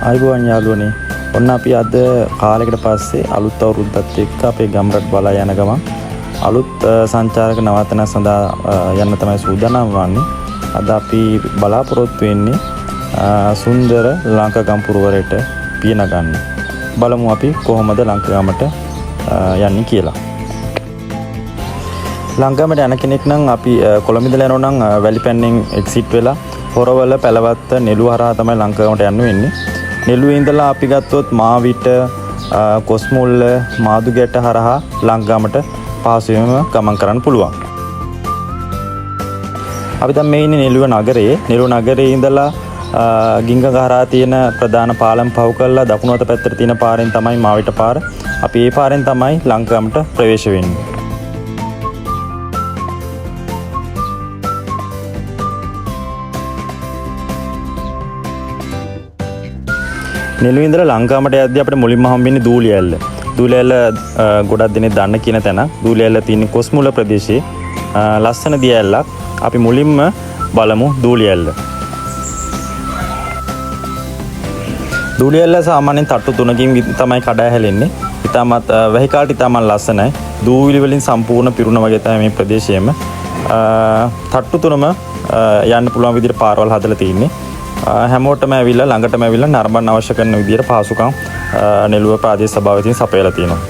ආයුබෝවන් යාළුවනේ. ඔන්න අපි අද කාලයකට පස්සේ අලුත් අවුරුද්දත් එක්ක අපේ ගම්රට බලා යන ගමන් අලුත් සංචාරක නවතන සඳහා යන්න තමයි සූදානම් වන්නේ. අද අපි බලාපොරොත්තු වෙන්නේ සුන්දර ලංකාගම් පුරවරයට පියන ගන්න. බලමු අපි කොහොමද ලංකාගමට යන්නේ කියලා. ලංකාගමට යන කෙනෙක් නම් අපි කොළඹ ඉඳලා යනවා නම් වැලිපැන්නෙන් එක්සිට් වෙලා හොරවල පැලවත්ත නෙළුව හරහා තමයි ලංකාගමට යන්න වෙන්නේ. නෙළුවේ ඉඳලා අපි ගත්තොත් මාවිට කොස්මුල්ල මාදුගැට හරහා ලංකාගමට පහසුවෙන්ම ගමන් කරන්න පුළුවන්. අපි දැන් මේ ඉන්නේ නෙළුව නගරයේ. නෙළුව නගරයේ ඉඳලා ගිංගග හරහා තියෙන ප්‍රධාන පාලම් පහු කරලා දකුණු අත පැත්තට තියෙන පාරෙන් තමයි මාවිට පාර. අපි ඒ පාරෙන් තමයි ලංකාගමට ප්‍රවේශ වෙන්නේ. නෙළුවේ ඉඳලා ලංකාගමට යද්දී අපිට මුලින්ම හම්බෙන්නේ දූලියැල්ල. දූලියැල්ල ගොඩක් දෙනෙක් දන්න කියන තැන. දූලියැල්ල තියෙන්නේ කොස්මුල ප්‍රදේශයේ. ලස්සන දියැල්ලක්. අපි මුලින්ම බලමු දූලියැල්ල. දූලියැල්ල සාමාන්‍යයෙන් තට්ටු 3කින් තමයි කඩා හැලෙන්නේ. ඉතාමත් වෙහිකාලට ඉතාමත් ලස්සනයි. දූවිලි වලින් සම්පූර්ණ පිරුණ වගේ තමයි මේ ප්‍රදේශයේම. තට්ටු 3ම යන්න පුළුවන් විදිහට පාරවල් හදලා තියෙන්නේ. හැමෝටම ඇවිල්ලා ළඟටම ඇවිල්ලා නරඹන්න අවශ්‍ය කරන විදිහට පහසුකම් නෙළුව ප්‍රාදේශ සභාවෙන් සපයලා තියෙනවා.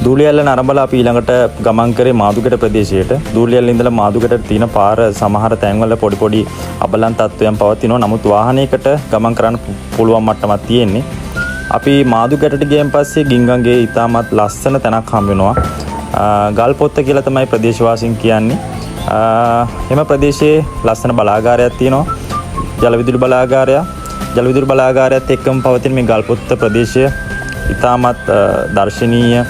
දූලියැල්ල නරඹලා අපි ඊළඟට ගමන් කරේ මාදුගැට ප්‍රදේශයට. දූලියැල්ල ඉඳලා මාදුගැටට තියෙන පාර සමහර තැන්වල පොඩි පොඩි අබලන් තත්ත්වයන් පවතිනවා. නමුත් වාහනයකට ගමන් කරන්න පුළුවන් මට්ටමක් තියෙන්නේ. අපි මාදුගැටට ගියන් පස්සේ ගිංගන්ගේ ඉතාමත් ලස්සන තැනක් හම්බ වෙනවා. ගල්පොත්ත කියලා තමයි ප්‍රදේශවාසීන් කියන්නේ. එම ප්‍රදේශයේ ලස්සන බලාගාරයක් තියෙනවා. ජල විදුලි බලාගාරයක්. ජල විදුලි බලාගාරයත් එක්කම පවතින මේ ගල්පොත්ත ප්‍රදේශය ඉතාමත් දර්ශනීය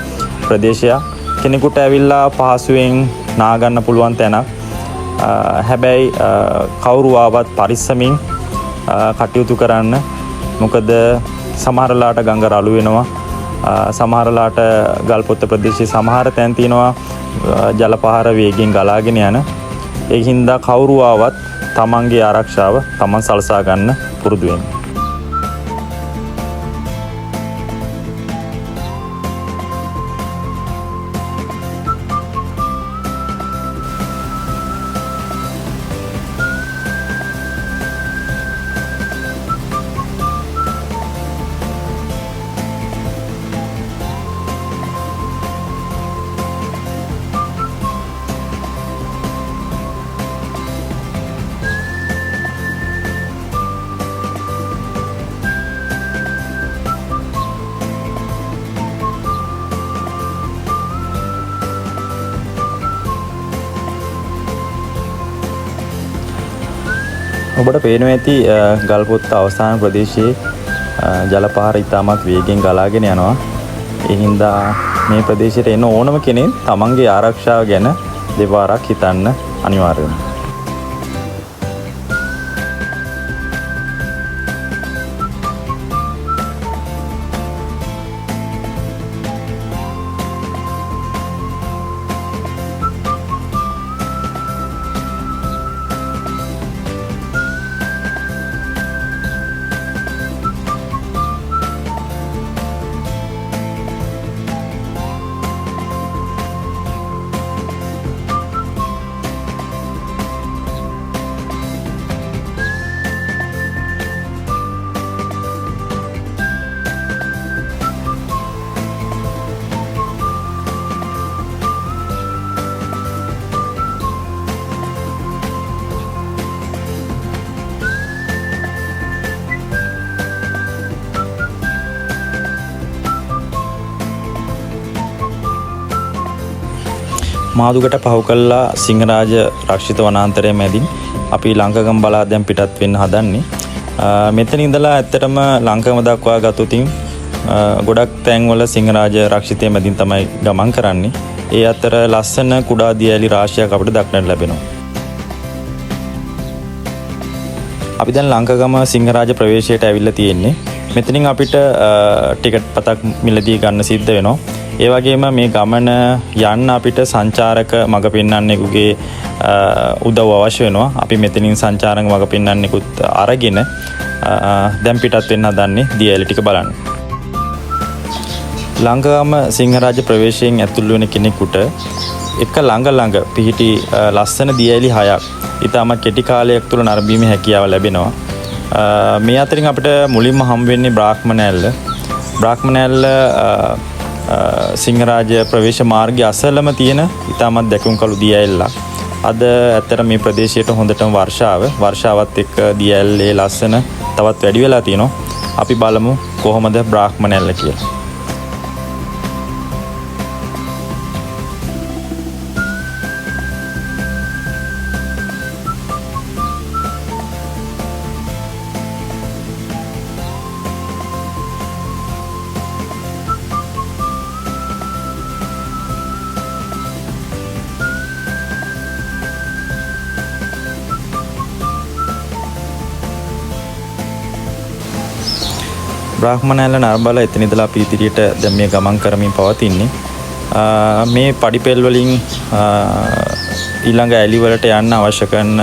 ප්‍රදේශයක්. කෙනෙකුට ඇවිල්ලා පහසුවෙන් නාගන්න පුළුවන් තැනක්. හැබැයි කවුරු ආවත් පරිස්සමින් කටයුතු කරන්න. මොකද සමහරලාට ගඟ රළු වෙනවා. සමහරලාට ගල්පොත්ත ප්‍රදේශයේ සමහර තැන් තියෙනවා ජල පහර වේගෙන් ගලාගෙන යන. ඒ හින්දා කවුරු ආවත් තමන්ගේ ආරක්ෂාව තමන් සලසා ගන්න පුරුදු වෙන්න. ඔබට පේනවා ඇති ගල්පොත්ත අවසාන ප්‍රදේශයේ ජල පහර ඉතාමත් වේගෙන් ගලාගෙන යනවා. ඒ හින්දා මේ ප්‍රදේශයට එන ඕනම කෙනෙක් තමන්ගේ ආරක්ෂාව ගැන දෙපාරක් හිතන්න අනිවාර්ය වෙනවා. මාදුකට පහු කළා සිංහරාජ රක්ෂිත වනාන්තරය මැදින් අපි ලංකගම බලා දැන් පිටත් වෙන්න හදන්නේ. මෙතන ඉඳලා ඇත්තටම ලංකගම දක්වා ගතොතින් ගොඩක් තැන්වල සිංහරාජ රක්ෂිතය මැදින් තමයි ගමන් කරන්නේ. ඒ අතර ලස්සන කුඩා දියඇලි රාශියක් අපිට දක්නට ලැබෙනවා. අපි දැන් ලංකගම සිංහරාජ ප්‍රවේශයට ඇවිල්ලා තියෙන්නේ. මෙතනින් අපිට ටිකට් පතක් මිලදී ගන්න සිද්ධ වෙනවා. ඒ වගේම මේ ගමන යන්න අපිට සංචාරක මඟ පෙන්වන්නෙකුගේ උදව් අවශ්‍ය වෙනවා. අපි මෙතනින් සංචාරක මඟ පෙන්වන්නෙකුත් අරගෙන දැන් පිටත් වෙන්න හදන්නේ දියඇලි ටික බලන්න. ලංකගම සිංහරාජ ප්‍රවේශයෙන් ඇතුළු වෙන කෙනෙකුට එක ළඟ පිහිටි ලස්සන දියඇලි 6ක් ඉතාමත් කෙටි කාලයක් තුළ නරඹීමේ හැකියාව ලැබෙනවා. මේ අතරින් අපිට මුලින්ම හම් වෙන්නේ බ්‍රාහ්මණ ඇල්ල. බ්‍රාහ්මණ ඇල්ල සිංහරාජ ප්‍රවේශ මාර්ගය අසලම තියෙන ඉතාමත් දැකුම් කළු දියඇල්ලක්. අද ඇත්තට මේ ප්‍රදේශයට හොඳටම වර්ෂාවත් එක්ක දියඇල්ලේ ලස්සන තවත් වැඩි වෙලා තියෙනවා. අපි බලමු කොහොමද බ්‍රාහ්මණ ඇල්ල කියලා. බ්‍රාහ්මණ ඇල්ල නරඹලා එතන ඉඳලා අපි ඉදිරියට දැන් මේ ගමන් කරමින් පවතින්නේ. මේ පඩිපෙල් වලින් ඊළඟ ඇලි වලට යන්න අවශ්‍ය කරන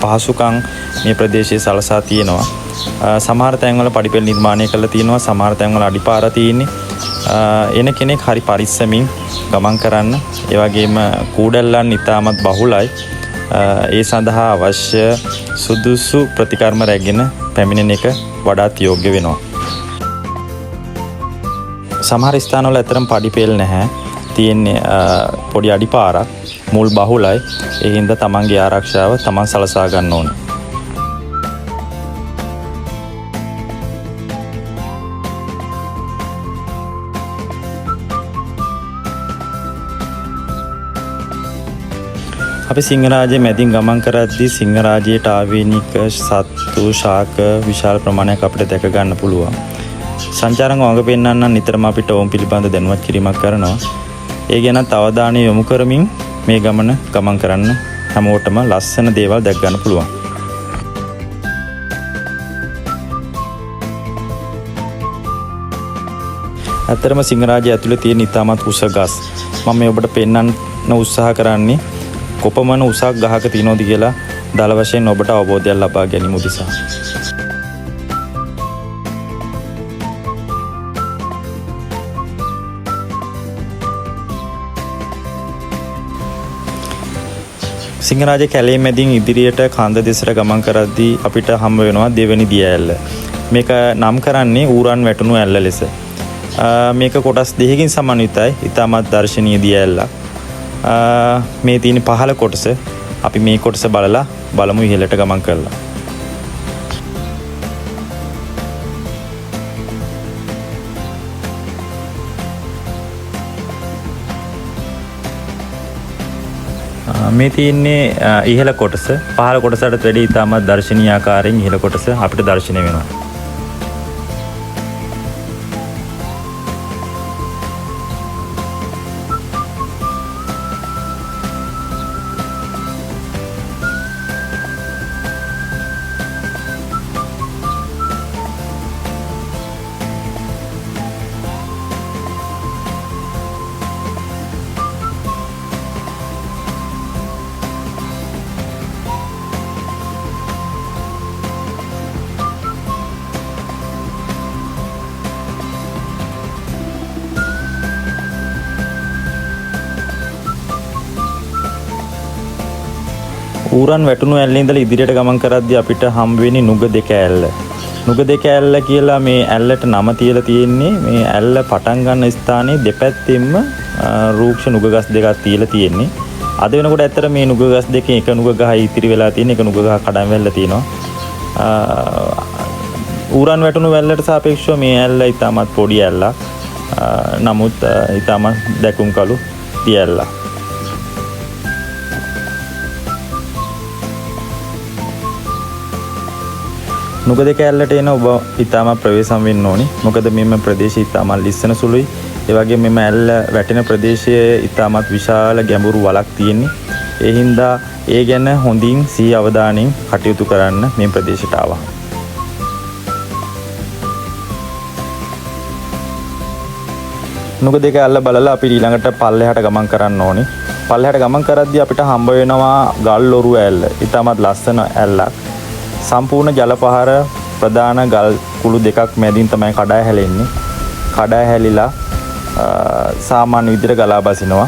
පහසුකම් මේ ප්‍රදේශයේ සලසා තියෙනවා. සමහර තැන්වල පඩිපෙල් නිර්මාණය කරලා තියෙනවා. සමහර තැන්වල අඩිපාර තියෙන්නේ. එන කෙනෙක් හරි පරිස්සමින් ගමන් කරන්න. ඒ වගේම කූඩැල්ලන් ඉතාමත් බහුලයි. ඒ සඳහා අවශ්‍ය සුදුසු ප්‍රතිකර්ම රැගෙන පැමිණෙන එක වඩාත් යෝග්‍ය වෙනවා. සමහර ස්ථානවල ඇතරම් පඩිපෙල් නැහැ. තියෙන්නේ පොඩි අඩිපාරක්. මුල් බහුලයි. ඒ හින්දා තමන්ගේ ආරක්ෂාව තමන් සලසා ගන්න ඕනේ. අපි සිංහරාජයේ මැදින් ගමන් කරද්දී සිංහරාජයට ආවේනික සත්තු ශාක විශාල ප්‍රමාණයක් අපිට දැක ගන්න පුළුවන්. සංචාරක වග පෙන්වන්න නිතරම අපිට ඕම් පිළිබඳ දැනුවත් කිරීමක් කරනවා. ඒ ගැනත් අවධානය යොමු කරමින් මේ ගමන ගමන් කරන්න හැමෝටම ලස්සන දේවල් දැක ගන්න පුළුවන්. ඇත්තරම සිංහරාජය ඇතුලේ තියෙන ඉතාමත් උස ගස් මම මේ ඔබට පෙන්වන්න උත්සාහ කරන්නේ කොපමණ උසක් ගහක තියෙනවද කියලා දල වශයෙන් ඔබට අවබෝධයක් ලබා ගැනීම උදෙසා. සිංහරාජ කැලේ මැදින් ඉදිරියට කන්ද දෙසට ගමන් කරද්දී අපිට හම්බ වෙනවා දෙවෙනි දියඇල්ල. මේක නම් කරන්නේ ඌරන් වැටුණු ඇල්ල ලෙස. මේක කොටස් දෙකකින් සමන්විතයි. ඉතාමත් දර්ශනීය දියඇල්ලක්. මේ තියෙන පහළ කොටස අපි මේ කොටස බලලා බලමු ඉහළට ගමන් කරලා. මේ තියෙන්නේ ඉහළ කොටස. පහළ කොටසට වැඩි ඉතාමත් දර්ශනීය ආකාරයෙන් ඉහළ කොටස අපිට දර්ශනය වෙනවා. ඌරන් වැටුණු ඇල්ලේ ඉඳලා ඉදිරියට ගමන් කරද්දී අපිට හම් වෙන්නේ නුග දෙක ඇල්ල. නුග දෙක ඇල්ල කියලා මේ ඇල්ලට නම තියලා තියෙන්නේ මේ ඇල්ල පටන් ගන්න ස්ථානයේ දෙපැත්තෙම රූක්ෂ නුග ගස් දෙකක් තියලා තියෙන්නේ. අද වෙනකොට ඇත්තට මේ නුග ගස් දෙකෙන් එක නුග ගහයි ඉතිරි වෙලා තියෙන එක නුග ගහ කඩන් වැල්ලා තියෙනවා. ඌරන් වැටුණු වැල්ලට සාපේක්ෂව මේ ඇල්ල ඉතාමත් පොඩි ඇල්ලක්. නමුත් ඉතාමත් දැකුම් කළු තිය ඇල්ලක්. නුග දෙක ඇල්ලට එන ඔබ ඉතාම ප්‍රවේශම් වෙන්න ඕනි. මොකද මෙම ප්‍රදේශය ඉතාම ලිස්සන සුළුයි. ඒ වගේම මෙම ඇල්ල වැටෙන ප්‍රදේශයේ ඉතාමත් විශාල ගැඹුරු වලක් තියෙන්නේ. ඒ හින්දා ඒ ගැන හොඳින් සිහි අවධානයෙන් කටයුතු කරන්න මේ ප්‍රදේශයට ආවා. නුග දෙක ඇල්ල බලලා අපි ඊළඟට පල්ලෙහාට ගමන් කරන්න ඕනි. පල්ලෙහාට ගමන් කරද්දී අපිට හම්බ වෙනවා ගල් ඔරු ඇල්ල. ඉතාමත් ලස්සන ඇල්ලක්. සම්පූර්ණ ජල පහර ප්‍රධාන ගල් කුළු දෙකක් මැදින් තමයි කඩා හැලෙන්නේ. කඩා හැලිලා සාමාන්‍ය විදිහට ගලා බසිනවා.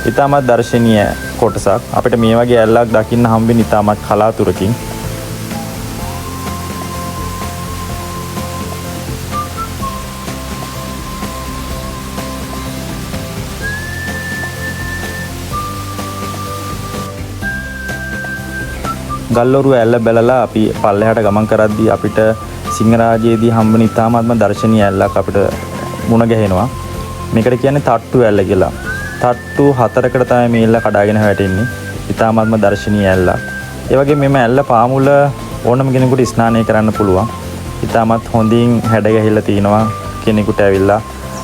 ඉතාමත් දර්ශනීය කොටසක්. අපිට මේ වගේ ඇල්ලක් දකින්න හම්බෙන්නේ ඉතාමත් කලාතුරකින්. ගල්ඔරු ඇල්ල බැලලා අපි පල්ලෙහාට ගමන් කරද්දී අපිට සිංහරාජයේදී හම්බෙන ඉතාමත්ම දර්ශනීය ඇල්ලක් අපිට මුණ ගැහෙනවා. මේකට කියන්නේ තට්ටු ඇල්ල කියලා. තට්ටු 4කට තමයි මේ ඇල්ල කඩාගෙන වැටෙන්නේ. ඉතාමත්ම දර්ශනීය ඇල්ලක්. ඒ වගේම මෙම ඇල්ල පාමුල ඕනම කෙනෙකුට ස්නානය කරන්න පුළුවන්. ඉතාමත් හොඳින් හැඩ ගැහිලා තිනවා කෙනෙකුට ඇවිල්ලා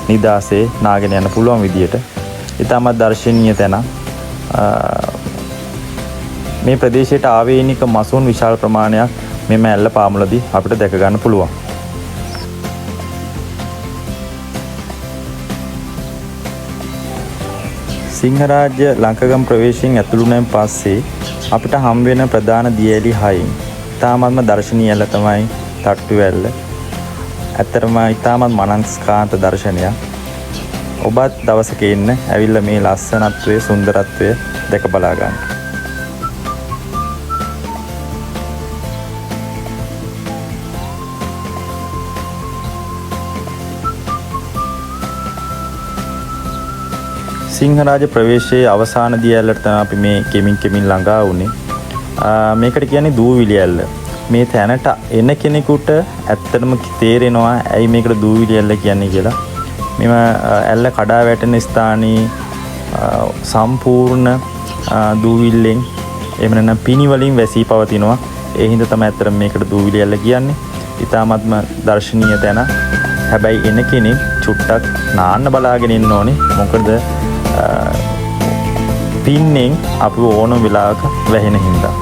නිදාසේ නාගෙන යන්න පුළුවන් විදියට. ඉතාමත් දර්ශනීය තැන. මේ ප්‍රදේශයට ආවේනික මසුන් විශාල ප්‍රමාණයක් මෙම ඇල්ල පාමුලදී අපිට දැක ගන්න පුළුවන්. සිංහරාජ්‍ය ලංකගම් ප්‍රවේශයෙන් ඇතුළු වුණාන් පස්සේ අපිට හම් වෙන ප්‍රධාන දියඇලි 6න් ඉතාමත්ම දර්ශනීය ඇල්ල තමයි තට්ටු ඇල්ල. ඇත්තටම ඉතාමත් මනස්කාන්ත දර්ශනයක්. ඔබත් දවසක එන්න ඇවිල්ලා මේ ලස්සනත්වයේ සුන්දරත්වය දැක බලා ගන්න. සිංහරාජ ප්‍රවේශයේ අවසාන දිය ඇල්ලට තමයි අපි මේ කෙමින් ළඟා වුණේ. මේකට කියන්නේ දූවිලි ඇල්ල. මේ තැනට එන කෙනෙකුට ඇත්තටම තේරෙනවා ඇයි මේකට දූවිලි ඇල්ල කියන්නේ කියලා. මෙම ඇල්ල කඩා වැටෙන ස්ථානයේ සම්පූර්ණ දූවිල්ලෙන් එහෙම නැත්නම් පිණි වලින් වැසී පවතිනවා. ඒ හින්දා තමයි ඇත්තටම මේකට දූවිලි ඇල්ල කියන්නේ. ඊටාත්ම දර්ශනීය තැන. හැබැයි එන කෙනෙක් චුට්ටක් නාන්න බලාගෙන ඉන්න ඕනේ. මොකද පින්නෙන් අපි ඕනම වෙලාවක වැහෙන හින්දා.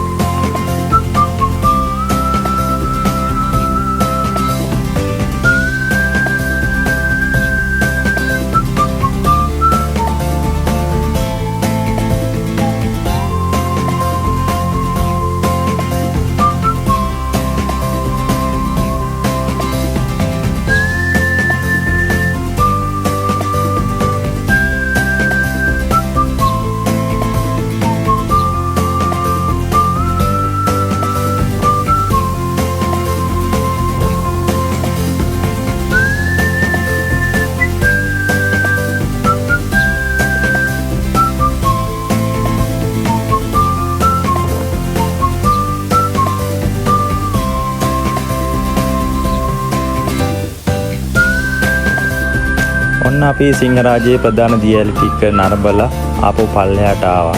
ඔන්න අපි සිංහරාජයේ ප්‍රධාන දියඇලි ටික නරඹලා ආපහු පල්ලෙහාට ආවා.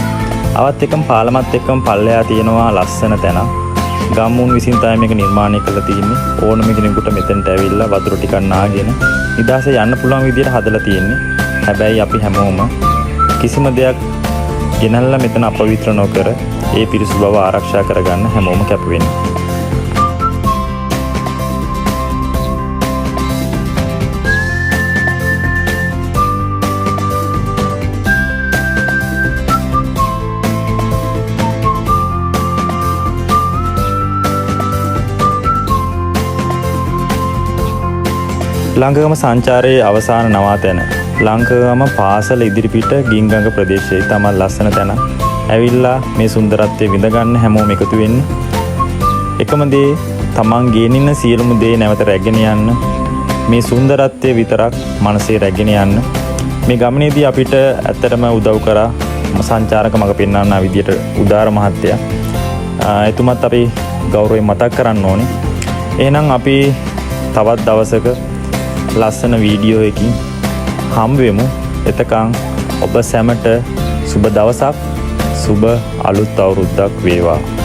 ආවත් එක්කම පාලමත් එක්කම පල්ලෙහා තියෙනවා ලස්සන තැන. ගම්මුන් විසින් තමයි මේක නිර්මාණය කරලා තියෙන්නේ. ඕනම කෙනෙකුට මෙතෙන්ට ඇවිල්ලා වතුර ටිකක් නාගෙන නිදාසේ යන්න පුළුවන් විදියට හදලා තියෙන්නේ. හැබැයි අපි හැමෝම කිසිම දෙයක් ගෙනල්ලා මෙතන අපවිත්‍ර නොකර ඒ පිරිසුදු බව ආරක්ෂා කරගන්න හැමෝම කැප වෙනවා. ලංකගම සංචාරයේ අවසාන නවාතැන ලංකගම පාසල ඉදිරිපිට ගිංගඟ ප්‍රදේශයේ තමයි ලස්සන තැන. ඇවිල්ලා මේ සුන්දරත්වය විඳගන්න හැමෝම එකතු වෙන්න. එකම දේ තමන් ගේනින්න සියලුම දේ නැවත රැගෙන යන්න. මේ සුන්දරත්වය විතරක් මනසේ රැගෙන යන්න. මේ ගමනේදී අපිට ඇත්තටම උදව් කරා සංචාරක මඟ පෙන්වන්න විදියට උදාර මහත්තයා. එතුමත් අපි ගෞරවයෙන් මතක් කරන්න ඕනේ. එහෙනම් අපි තවත් දවසක ලස්සන වීඩියෝ එකකින් හම්බ වෙමු. එතකන් ඔබ සැමට සුබ දවසක් සුබ අලුත් අවුරුද්දක් වේවා.